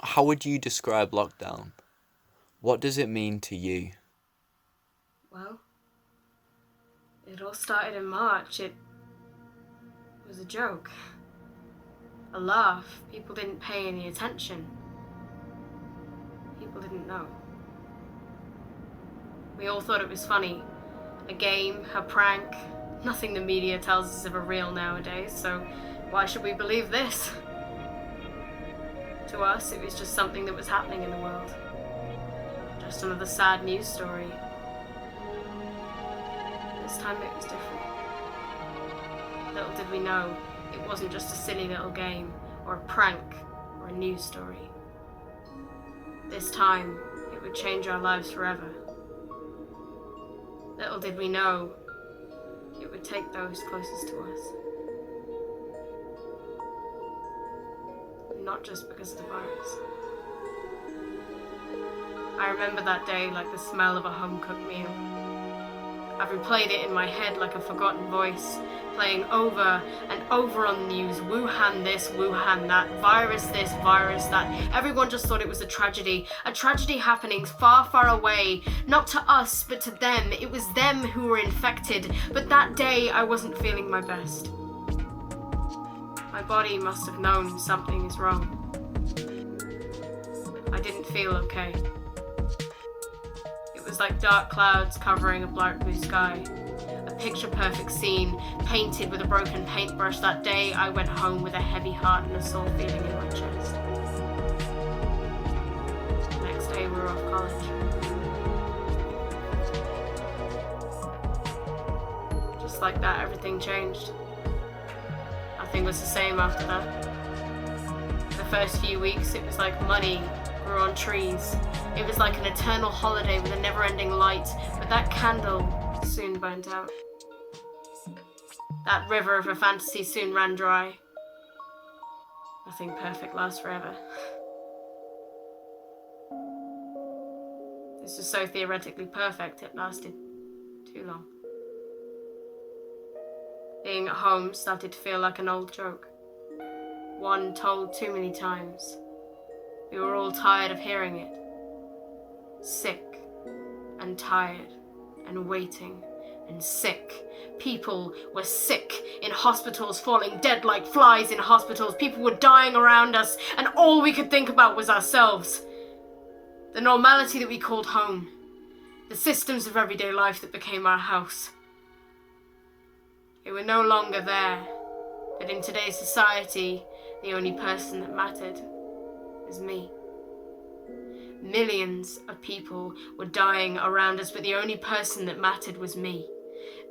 How would you describe lockdown? What does it mean to you? Well, it all started in March. It was a joke. A laugh. People didn't pay any attention. People didn't know. We all thought it was funny. A game, a prank. Nothing the media tells us is ever real nowadays, so why should we believe this? To us, it was just something that was happening in the world. Just another sad news story. This time it was different. Little did we know, it wasn't just a silly little game, or a prank, or a news story. This time, it would change our lives forever. Little did we know, it would take those closest to us. Not just because of the virus. I remember that day like the smell of a home-cooked meal. I've replayed it in my head like a forgotten voice, playing over and over on the news, Wuhan this, Wuhan that, virus this, virus that. Everyone just thought it was a tragedy happening far, far away, not to us, but to them. It was them who were infected, but that day I wasn't feeling my best. My body must have known something is wrong. I didn't feel okay. It was like dark clouds covering a bright blue sky. A picture-perfect scene, painted with a broken paintbrush. That day I went home with a heavy heart and a sore feeling in my chest. The next day we were off college. Just like that, everything changed. Nothing was the same after that. The first few weeks, it was like money grew on trees. It was like an eternal holiday with a never-ending light, but that candle soon burnt out. That river of a fantasy soon ran dry. Nothing perfect lasts forever. This was so theoretically perfect, it lasted too long. Being at home started to feel like an old joke. One told too many times. We were all tired of hearing it. Sick and tired and waiting and sick. People were sick in hospitals, falling dead like flies in hospitals. People were dying around us, and all we could think about was ourselves. The normality that we called home. The systems of everyday life that became our house. They were no longer there. But in today's society, the only person that mattered was me. Millions of people were dying around us, but the only person that mattered was me.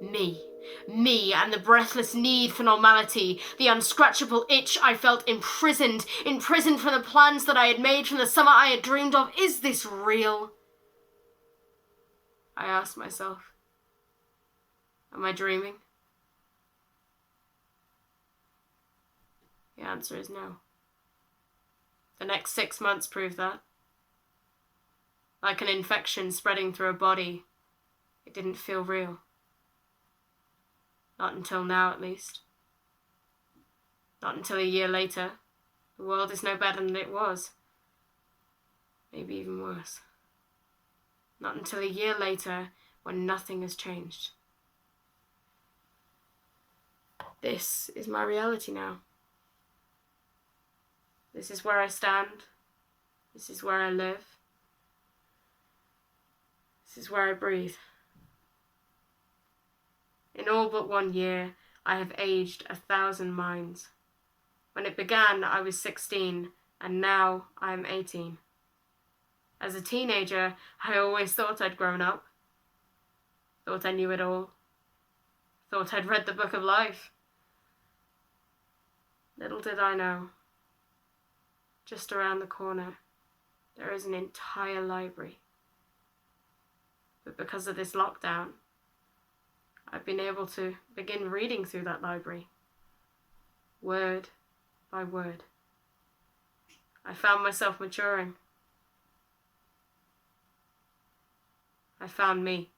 Me, and the breathless need for normality, the unscratchable itch I felt imprisoned from the plans that I had made, from the summer I had dreamed of. Is this real? I asked myself. Am I dreaming? The answer is no. The next 6 months proved that. Like an infection spreading through a body, it didn't feel real. Not until now, at least. Not until a year later. The world is no better than it was. Maybe even worse. Not until a year later, when nothing has changed. This is my reality now. This is where I stand. This is where I live. This is where I breathe. In all but 1 year, I have aged 1,000 minds. When it began, I was 16, and now I am 18. As a teenager, I always thought I'd grown up. Thought I knew it all. Thought I'd read the book of life. Little did I know. Just around the corner, there is an entire library. But because of this lockdown, I've been able to begin reading through that library, word by word. I found myself maturing. I found me.